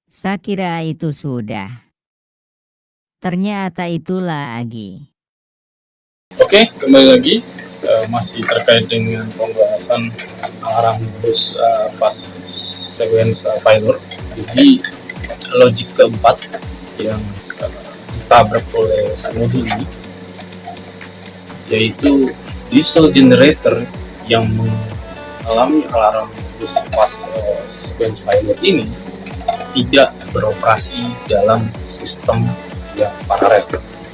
Saya kira itu sudah. Ternyata itulah Agi. Oke, kembali lagi masih terkait dengan pembahasan alarm bus fast sequence failure. Jadi logik keempat yang ditabrak oleh si modul ini yaitu diesel generator yang mengalami alarm bus fast sequence failure ini tidak beroperasi dalam sistem yang paralel,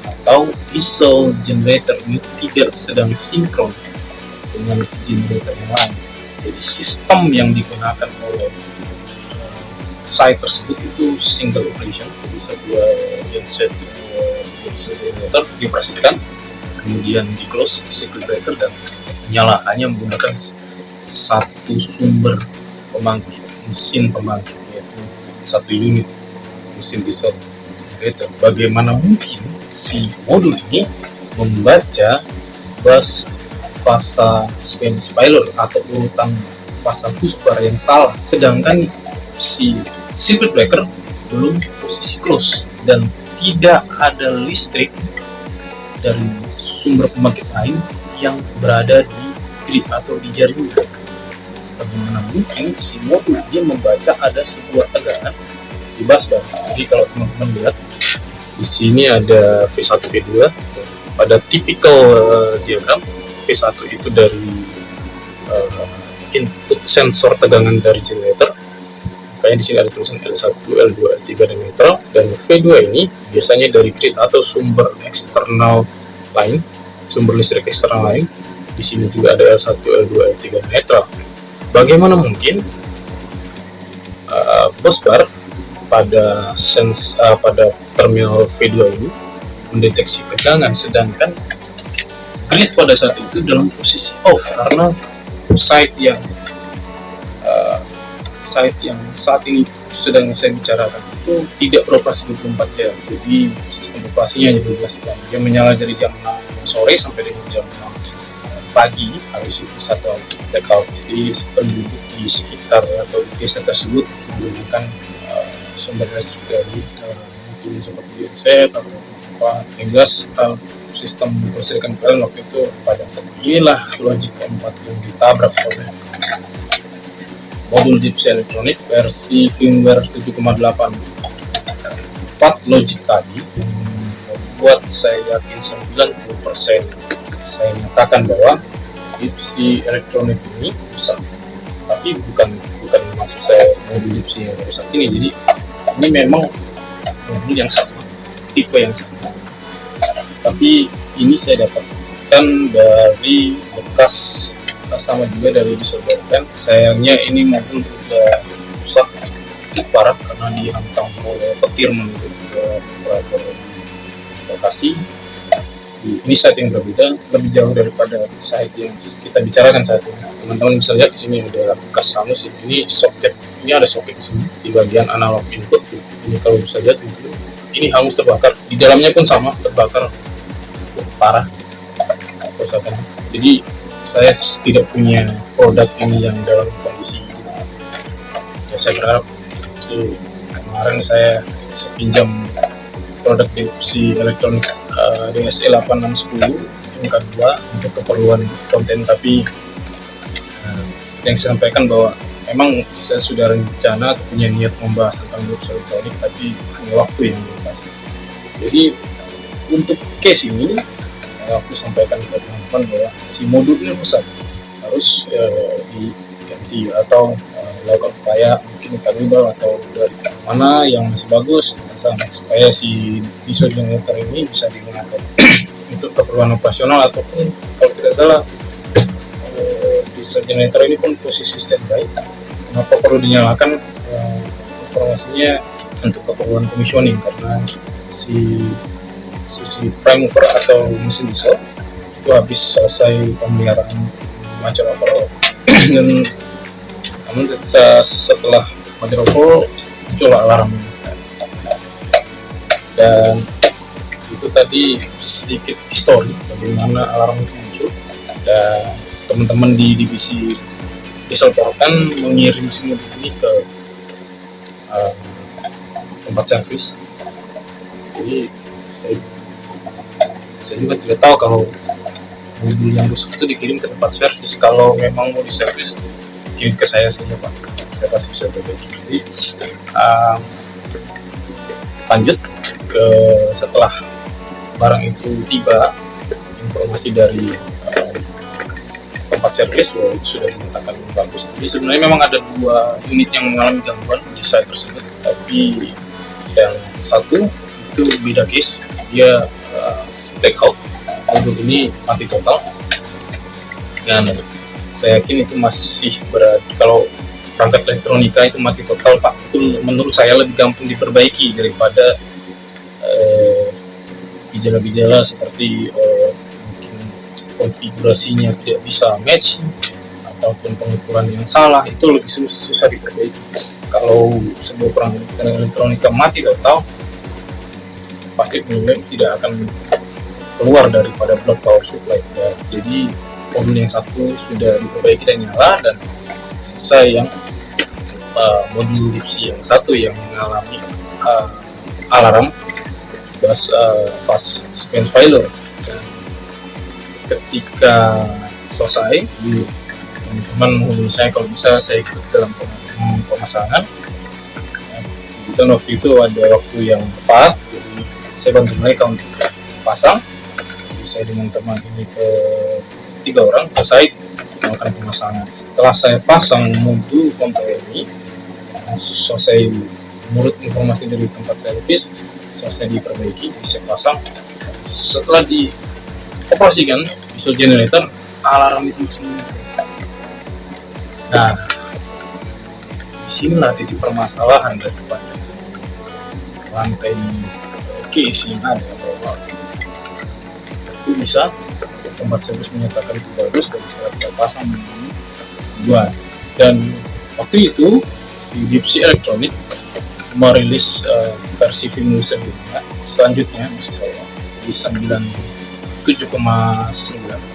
atau diesel generator ini tidak sedang sinkron dengan generator yang lain. Jadi sistem yang digunakan oleh site tersebut itu single operation, jadi sebuah genset generator dioperasikan, kemudian di close circuit breaker dan nyala hanya menggunakan satu sumber pembangkit, mesin pembangkit, yaitu satu unit mesin diesel generator. Bagaimana mungkin si modul ini membaca bus fase sequence failure atau urutan fase busbar yang salah, sedangkan si circuit breaker belum posisi close dan tidak ada listrik dari sumber pembangkit lain yang berada di grid atau di jaringan. Bagaimana mungkin si modul dia membaca ada sebuah tegangan di busbar? Jadi kalau teman-teman lihat di sini ada V1 V2 pada typical diagram. V1 itu dari input sensor tegangan dari generator, makanya di sini ada tulisan L1, L2, L3 dan netral. Dan V2 ini biasanya dari grid atau sumber eksternal lain, sumber listrik eksternal lain. Di sini juga ada L1, L2, L3 dan netral. Bagaimana mungkin busbar pada terminal V2 ini mendeteksi tegangan, sedangkan grid pada saat itu dalam posisi off karena site yang saat ini sedang saya bicarakan itu tidak beroperasi 24 jam. Jadi sistem operasinya hanya 12 jam. Dia menyala dari jam 6 sore sampai dengan jam 6 pagi, habis itu shutdown blackout. Jadi penduduk di sekitar atau di desa tersebut menggunakan sumber listrik dari mungkin seperti genset atau apa, gas sistem listrikan PLN waktu itu padam. Inilah logik keempat yang ditabrak oleh modul Deep Sea Electronic versi firmware 7.8. 4 logik tadi membuat saya yakin 90% saya nyatakan bahwa Deep Sea Electronic ini rusak. Tapi bukan maksud saya modul Deep Sea yang rusak ini. Jadi ini memang modul yang sama, tipe yang sama. Tapi ini saya dapatkan dari bekas sama juga dari disebarkan. Sayangnya ini mobil sudah rusak cukup parah karena dihantam oleh petir menuju ke operator lokasi. Ini site yang berbeda, lebih jauh daripada site yang kita bicarakan saat ini. Teman-teman bisa lihat di sini ada bekas hangus. Ini soket, ini ada soket di sini di bagian analog input. Ini kalau bisa lihat ini hangus terbakar. Di dalamnya pun sama terbakar cukup parah. Jadi saya tidak punya produk ini yang dalam kondisi ya, saya berharap sih kemarin saya bisa pinjam produk Deep Sea Electronic DSE 8610 MK2 untuk keperluan konten. Tapi yang saya sampaikan bahwa memang saya sudah rencana atau punya niat membahas tentang Deep Sea Electronic, tapi hanya waktu yang dibatasi. Jadi untuk case ini aku sampaikan ke teman-teman bahwa si modul ini rusak, harus diganti atau lakukan upaya mungkin kabel atau dari mana yang masih bagus supaya si diesel generator ini bisa digunakan untuk keperluan operasional. Ataupun kalau tidak salah diesel generator ini pun posisi standby, kenapa perlu dinyalakan, informasinya untuk keperluan commissioning karena si prime mover atau mesin diesel itu habis selesai pemeliharaan major overhaul. Dan namun setelah major overhaul muncullah alarm. Dan itu tadi sedikit histori bagaimana alarm itu muncul. Dan teman-teman di divisi diesel Porkan mengirim semua ini ke tempat servis. Jadi saya juga tidak tahu kalau mobil yang rusak itu dikirim ke tempat servis. Kalau memang mau diservis, kirim ke saya saja Pak, saya pasti bisa perbaiki. Jadi lanjut ke setelah barang itu tiba, informasi dari tempat servis bahwa itu sudah dinyatakan bagus. Jadi sebenarnya memang ada 2 unit yang mengalami gangguan di site tersebut, tapi yang satu itu beda case, dia blackout, mobil ini mati total. Dan saya yakin itu masih berarti kalau perangkat elektronika itu mati total Pak, itu menurut saya lebih gampang diperbaiki daripada gejala-gejala seperti mungkin konfigurasinya tidak bisa match ataupun pengukuran yang salah, itu lebih susah diperbaiki. Kalau sebuah perangkat elektronika mati total, pasti penyelam tidak akan keluar daripada block power supply ya. Jadi modul yang satu sudah diperbaiki dan nyala, dan selesai yang modul DIPSI yang satu yang mengalami alarm fast sequence failure. Dan ketika selesai, teman-teman menghubungi saya, kalau bisa saya ikut dalam pemasangan. Dan waktu itu ada waktu yang tepat, jadi saya bantu mereka untuk pasang. Jadi saya dengan teman ini ke 3 orang ke site melakukan pemasangan. Setelah saya pasang modul konter ini, selesai menurut informasi dari tempat servis, selesai diperbaiki, bisa pasang. Setelah dioperasikan diesel generator, alarm itu masih muncul. Nah, disinilah titik permasalahan daripada lantai case yang ada, bahwa itu bisa tempat servis menyatakan itu bagus dari saat kita pasang buat. Dan waktu itu si DIPSI Elektronik merilis versi firmware selanjutnya, maksud saya di 7,9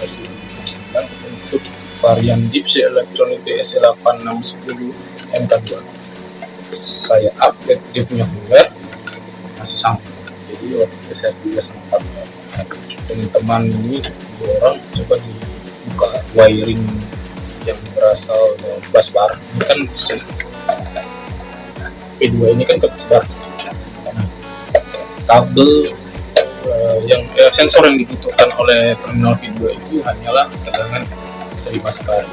versi 9 untuk varian DIPSI Elektronik DS8610 MK2. Saya update dia punya firmware masih sama. Jadi waktu itu saya juga sempat teman-teman ini 2 orang coba dibuka wiring yang berasal dari busbar. Ini kan P2 ini kan ke busbar. Nah, kabel yang sensor yang dibutuhkan oleh terminal V2 itu hanyalah tegangan dari busbar.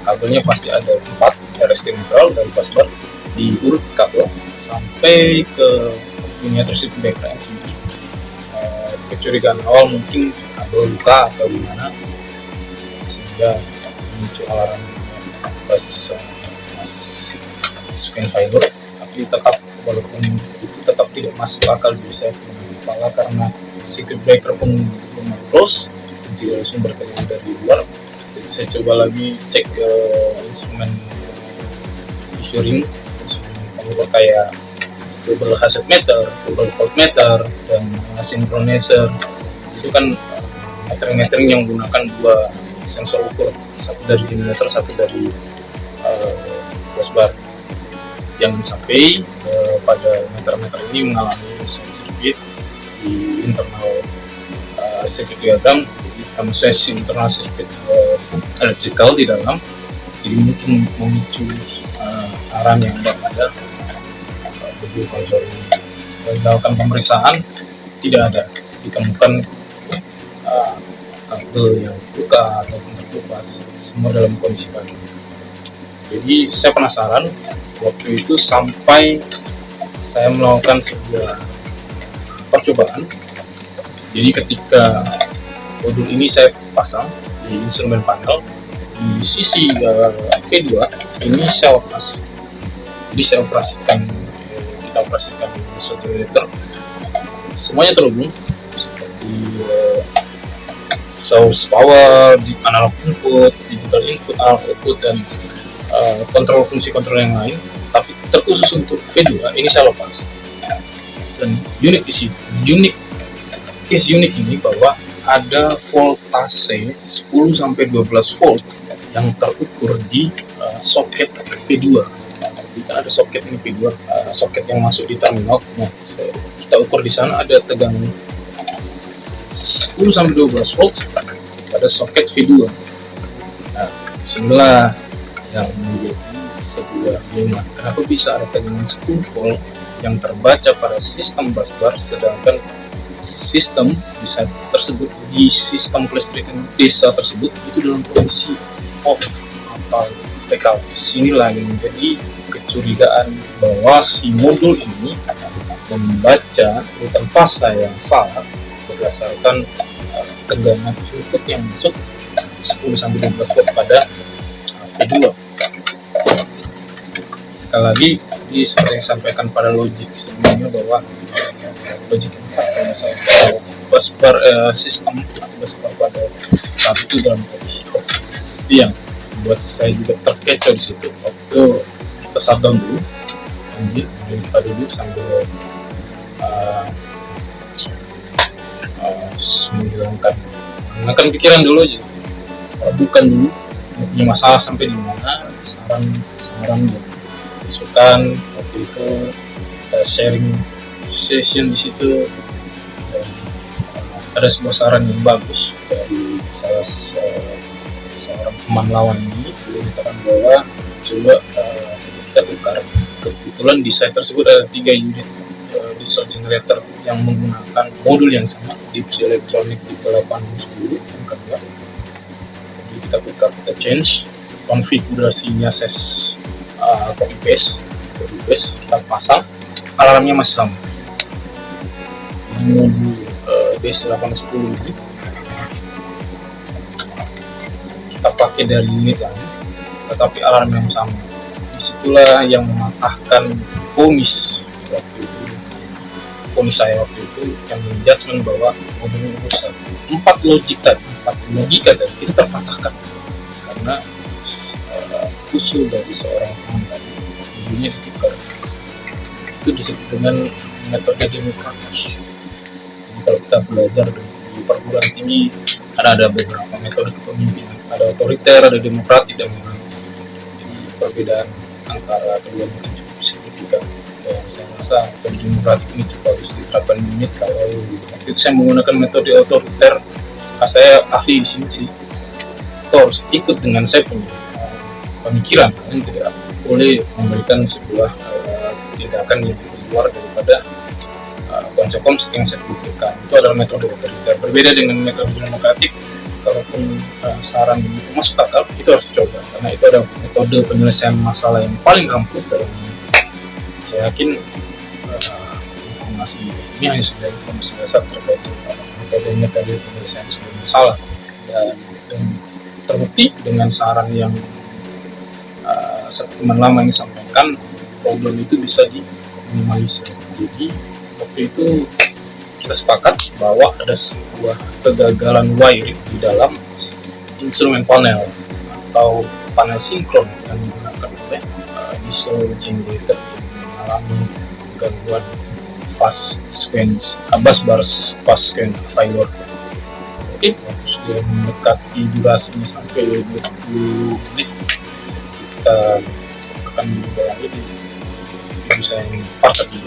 Kabelnya pasti ada 4 RST neutral dari busbar diurut kabel sampai ke punya tersebut background sendiri. Kecurigaan awal mungkin kabel luka atau gimana sehingga muncul alarm sequence failure, tapi tetap walaupun itu tetap tidak masuk akal bisa kepala karena circuit breaker pun belum close, tidak sumber tegangan dari luar. Jadi saya coba lagi cek instrumen measuring, instrumen pengukur kayak double hazard meter, double voltmeter, dan synchronizer. Itu kan metering-metering yang menggunakan 2 sensor ukur, satu dari generator, satu dari busbar. Jangan sampai pada meter-meter ini mengalami short circuit di internal circuit diagram, proses internal circuit electrical di dalam, jadi mungkin memicu arang yang ada mobil konsol ini. Setelah dilakukan pemeriksaan, tidak ada ditemukan kabel yang luka ataupun terkelupas, semua dalam kondisi baik. Jadi saya penasaran waktu itu sampai saya melakukan sebuah percobaan. Jadi ketika modul ini saya pasang di instrumen panel di sisi V2 ini saya lepas. Jadi saya kita operasikan diesel generator, semuanya terhubung seperti source power, analog input, digital input, analog output, dan kontrol fungsi kontrol yang lain. Tapi terkhusus untuk V2 ini saya lepas. Dan case unik ini bahwa ada voltase 10-12 volt yang terukur di soket V2. Jadi kan ada soket ini V2, soket yang masuk di terminal. Nah, kita ukur di sana ada tegangan 10 sampai 12 volt pada soket V2. Nah, disinilah yang menjadi sebuah dilema. Kenapa bisa ada tegangan 10 volt yang terbaca pada sistem busbar, sedangkan sistem bisa tersebut di sistem kelistrikan desa tersebut itu dalam kondisi off atau blackout. Sinilah yang menjadi kecurigaan bahwa si modul ini membaca urutan fasa yang salah berdasarkan tegangan input yang masuk 10 sampai 12 volt pada V2. Sekali lagi, seperti yang disampaikan pada logik sebelumnya bahwa logik busbar sistem busbar pada saat itu dalam kondisi off. Itu yang membuat saya juga terkecoh di situ. Waktu kita shutdown dulu, kita dulu sambil menghilangkan pikiran dulu aja, bukan dulu punya masalah sampai di mana, saran masukan. Waktu itu kita sharing session di situ, dan ada sebuah saran yang bagus dari salah seorang teman lawan ini, mengatakan bahwa coba kita tukar. Kebetulan di site tersebut ada 3 unit diesel generator yang menggunakan modul yang sama, Deepsea Electronic tipe 810 yang kedua. Jadi kita tukar, kita change konfigurasinya, copy paste, kita pasang, alarmnya masih sama. Di modul DC810 ini kita pakai dari unit lain, tetapi alarm yang sama. Disitulah yang mematahkan vonis saya waktu itu, yang menjudgment bahwa modul ini rusak. 4 logika tadi itu terpatahkan karena usul dari seorang teman tadi, mobilnya ditukar. Itu disebut dengan metode demokratis. Jadi kalau kita belajar di perguruan tinggi, ada beberapa metode kepemimpinan, ada otoriter, ada demokratik, dan lain-lain. Jadi perbedaan antara keduanya kan cukup signifikan. Saya rasa metode demokratik ini juga harus diterapkan di unit. Kalau waktu itu saya menggunakan metode otoriter, saya ahli di sini, jadi itu harus ikut dengan saya punya pemikiran. Kalian tidak boleh memberikan sebuah tindakan yang keluar daripada konsep-konsep yang saya pikirkan. Itu adalah metode otoriter. Berbeda dengan metode demokratik. Kalaupun saran itu masuk akal, itu harus dicoba, karena itu adalah metode penyelesaian masalah yang paling ampuh dalam ini. Saya yakin informasi ini hanya sekedar informasi dasar terkait metodenya tadi, penyelesaian sebuah masalah, dan terbukti dengan saran yang satu teman lama yang sampaikan, problem itu bisa diminimalisir. Jadi waktu itu kita sepakat bahwa ada sebuah kegagalan wiring di dalam instrumen panel atau panel sinkron yang digunakan oleh diesel generator yang mengalami gangguan fast sequence busbar fast sequence failure. Oke, waktu sudah mendekati durasinya sampai 20 menit, kita akan mencoba lagi di bisa yang part tadi.